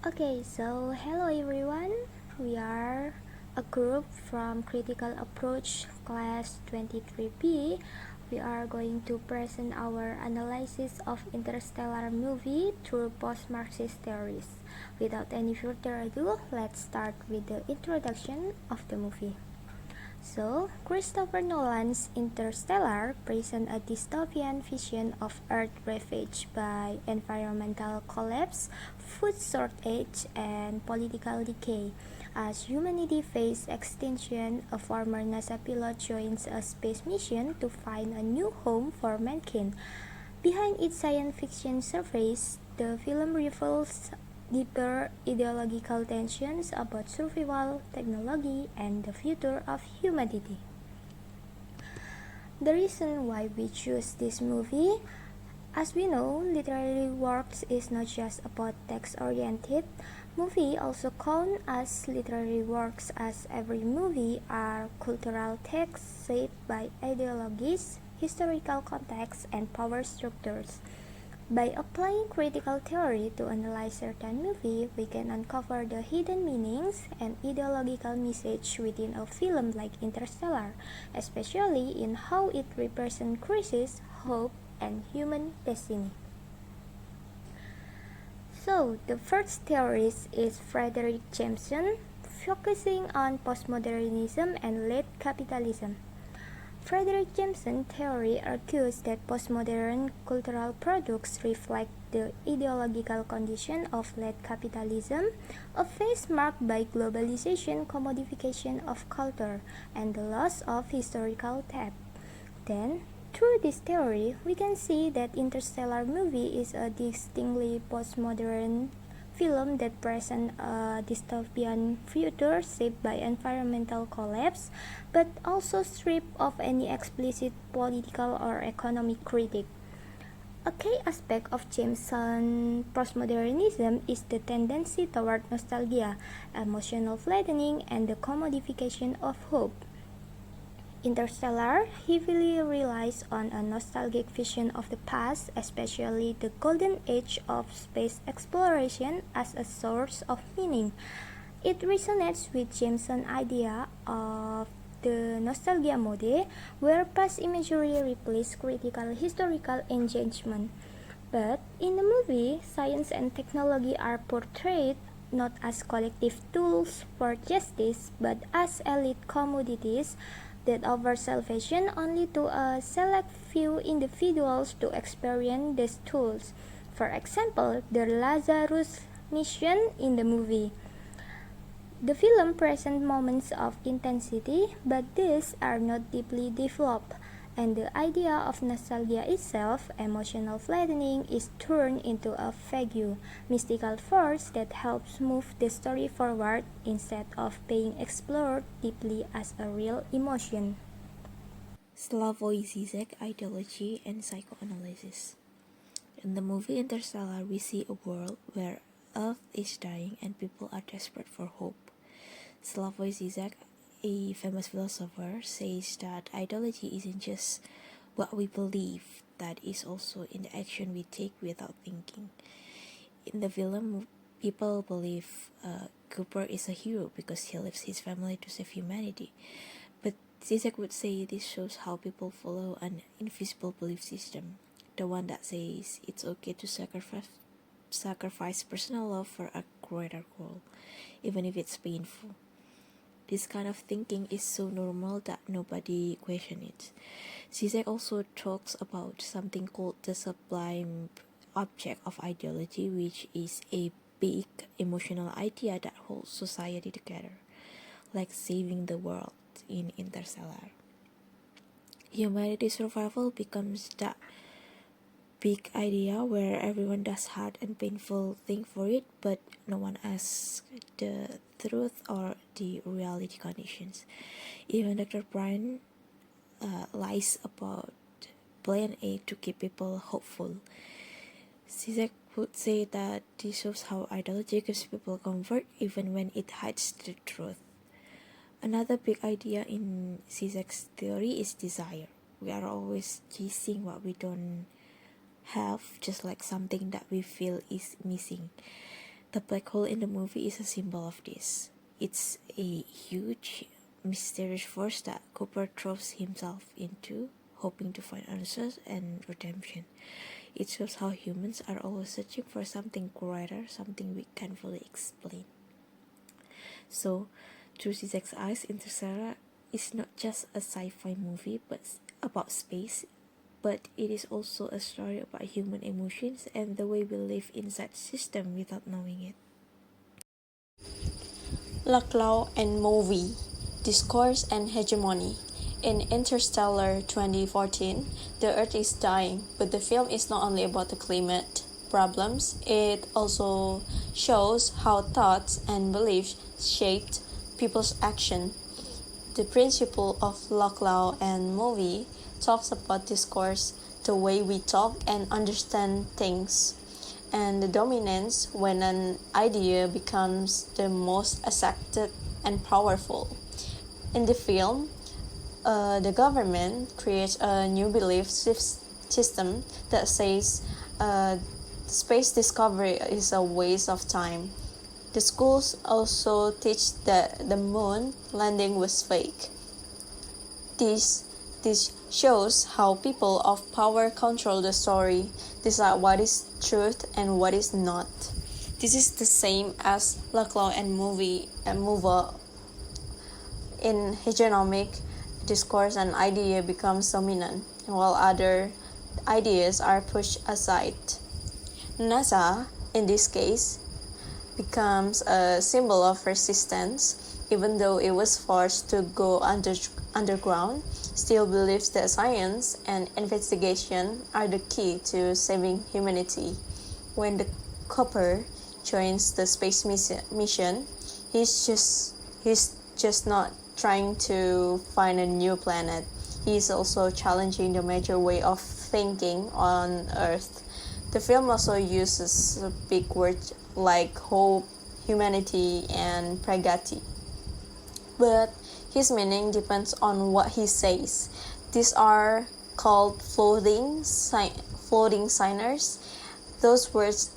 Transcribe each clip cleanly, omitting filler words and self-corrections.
Okay, so hello everyone. We are a group from Critical Approach Class 23B. We are going to present our analysis of Interstellar movie through post-Marxist theories. Without any further ado, let's start with the introduction of the movie. So, Christopher Nolan's Interstellar presents a dystopian vision of Earth ravaged by environmental collapse, food shortage, and political decay. As humanity faces extinction, a former NASA pilot joins a space mission to find a new home for mankind. Behind its science fiction surface, the film reveals deeper ideological tensions about survival, technology, and the future of humanity. The reason why we choose this movie, as we know, literary works is not just about text-oriented. Movie also count as literary works, as every movie are cultural texts shaped by ideologies, historical contexts, and power structures. By applying critical theory to analyze certain movie, we can uncover the hidden meanings and ideological message within a film like Interstellar, especially in how it represents crisis, hope, and human destiny. So, the first theorist is Frederick Jameson, focusing on postmodernism and late capitalism. Frederick Jameson's theory argues that postmodern cultural products reflect the ideological condition of late capitalism, a phase marked by globalization, commodification of culture, and the loss of historical depth. Then, through this theory, we can see that Interstellar movie is a distinctly postmodern film that presents a dystopian future shaped by environmental collapse, but also stripped of any explicit political or economic critique. A key aspect of Jameson's postmodernism is the tendency toward nostalgia, emotional flattening, and the commodification of hope. Interstellar heavily relies on a nostalgic vision of the past, especially the golden age of space exploration, as a source of meaning. It resonates with Jameson's idea of the nostalgia mode, where past imagery replaces critical historical engagement. But in the movie, science and technology are portrayed not as collective tools for justice, but as elite commodities that offer salvation only to a select few individuals to experience these tools. For example, the Lazarus mission in the movie. The film presents moments of intensity, but these are not deeply developed, and the idea of nostalgia itself, emotional flattening, is turned into a vague, mystical force that helps move the story forward instead of being explored deeply as a real emotion. Slavoj Zizek ideology and psychoanalysis. In the movie Interstellar, we see a world where Earth is dying and people are desperate for hope. Slavoj Zizek, a famous philosopher, says that ideology isn't just what we believe, that is also in the action we take without thinking. In the film, people believe Cooper is a hero because he leaves his family to save humanity. But Zizek would say this shows how people follow an invisible belief system, the one that says it's okay to sacrifice personal love for a greater goal, even if it's painful. This kind of thinking is so normal that nobody questions it. Zizek also talks about something called the sublime object of ideology, which is a big emotional idea that holds society together, like saving the world in Interstellar. Humanity's survival becomes that big idea where everyone does hard and painful thing for it, but no one asks the truth or the reality conditions. Even Dr. Brian lies about plan A to keep people hopeful. Zizek would say that this shows how ideology gives people comfort even when it hides the truth. Another big idea in Zizek's theory is desire. We are always chasing what we don't have, just like something that we feel is missing. The black hole in the movie is a symbol of this. It's a huge, mysterious force that Cooper throws himself into, hoping to find answers and redemption. It shows how humans are always searching for something greater, something we can't fully explain. So, through Zizek's eyes, Interstellar is not just a sci-fi movie but about space, but it is also a story about human emotions and the way we live inside the system without knowing it. Law and movie, discourse and hegemony. In Interstellar 2014, the Earth is dying, but the film is not only about the climate problems, it also shows how thoughts and beliefs shaped people's action. The principle of law and movie talks about discourse, the way we talk and understand things, and the dominance when an idea becomes the most accepted and powerful. In the film, the government creates a new belief system that says space discovery is a waste of time. The schools also teach that the moon landing was fake. This shows how people of power control the story, decide what is truth and what is not. This is the same as law and movie and mover. In hegemonic discourse, an idea becomes dominant, while other ideas are pushed aside. NASA, in this case, becomes a symbol of resistance, even though it was forced to go underground, still believes that science and investigation are the key to saving humanity. When the Cooper joins the space mission, he's just not trying to find a new planet. He's also challenging the major way of thinking on Earth. The film also uses big words like hope, humanity, and pragati. But his meaning depends on what he says. These are called floating signers. Those words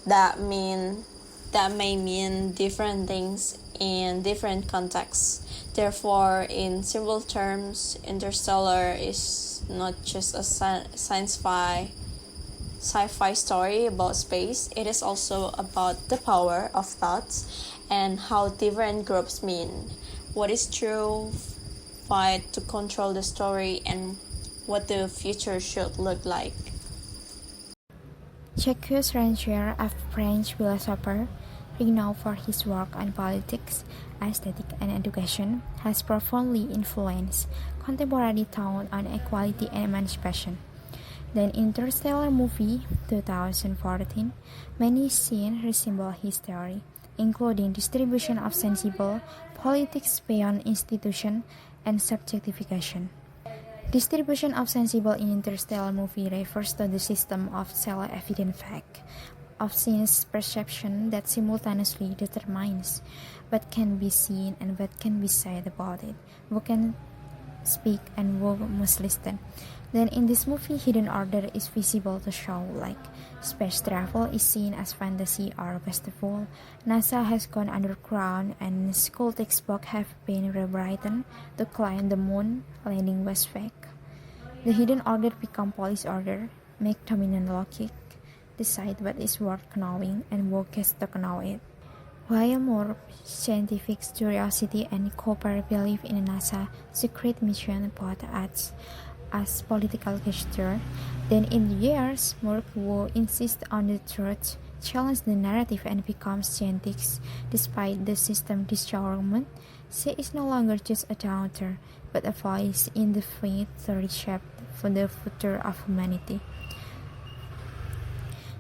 that may mean different things in different contexts. Therefore, in simple terms, Interstellar is not just a sci-fi story about space. It is also about the power of thoughts and how different groups mean what is true, fight to control the story, and what the future should look like. Jacques Rancière, a French philosopher renowned for his work on politics, aesthetic, and education, has profoundly influenced contemporary thought on equality and emancipation. The Interstellar movie, 2014, many scenes resemble his theory, including distribution of sensible, politics beyond institution, and subjectification. Distribution of sensible in Interstellar movie refers to the system of self-evident fact, of sense perception that simultaneously determines what can be seen and what can be said about it, who can speak and who must listen. Then in this movie, hidden order is visible to show like space travel is seen as fantasy or wasteful. NASA has gone underground and school textbooks have been rewritten to claim the moon landing was fake. The hidden order become police order, make dominant logic, decide what is worth knowing and who gets to know it. While more scientific curiosity and Cooper belief in a NASA secret mission both acts as political gesture, then in the years, Murk, who insists on the truth, challenge the narrative and becomes scientist despite the system disarmament. She is no longer just a doubter, but a voice in the faith to reshape for the future of humanity.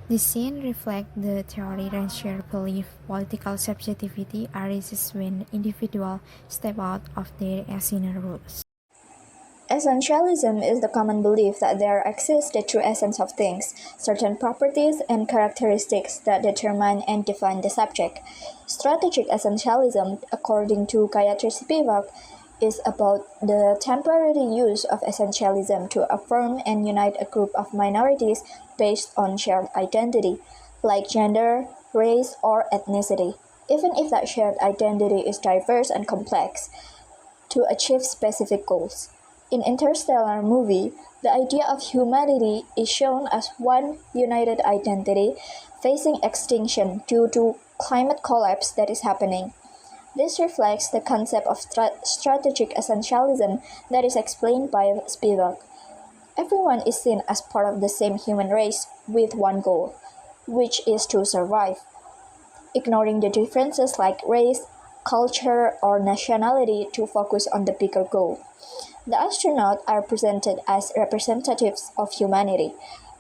The scene reflects the theory Rancière belief political subjectivity arises when individuals step out of their assigned rules. Essentialism is the common belief that there exists the true essence of things, certain properties and characteristics that determine and define the subject. Strategic essentialism, according to Gayatri Spivak, is about the temporary use of essentialism to affirm and unite a group of minorities based on shared identity, like gender, race, or ethnicity, even if that shared identity is diverse and complex, to achieve specific goals. In Interstellar movie, the idea of humanity is shown as one united identity facing extinction due to climate collapse that is happening. This reflects the concept of strategic essentialism that is explained by Spivak. Everyone is seen as part of the same human race with one goal, which is to survive, ignoring the differences like race, culture, or nationality to focus on the bigger goal. The astronauts are presented as representatives of humanity,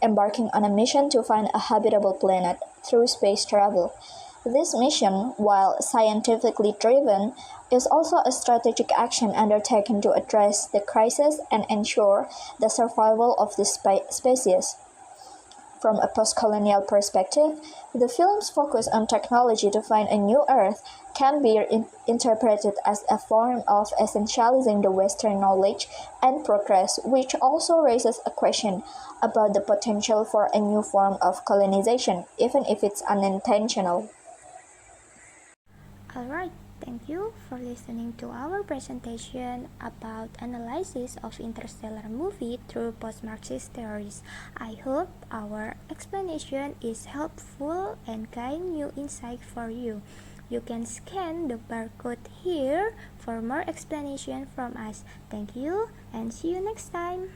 embarking on a mission to find a habitable planet through space travel. This mission, while scientifically driven, is also a strategic action undertaken to address the crisis and ensure the survival of the species. From a post-colonial perspective, the film's focus on technology to find a new Earth can be interpreted as a form of essentializing the Western knowledge and progress, which also raises a question about the potential for a new form of colonization, even if it's unintentional. Alright, thank you for listening to our presentation about analysis of Interstellar movie through post-Marxist theories. I hope our explanation is helpful and gain new insight for you. You can scan the barcode here for more explanation from us. Thank you and see you next time.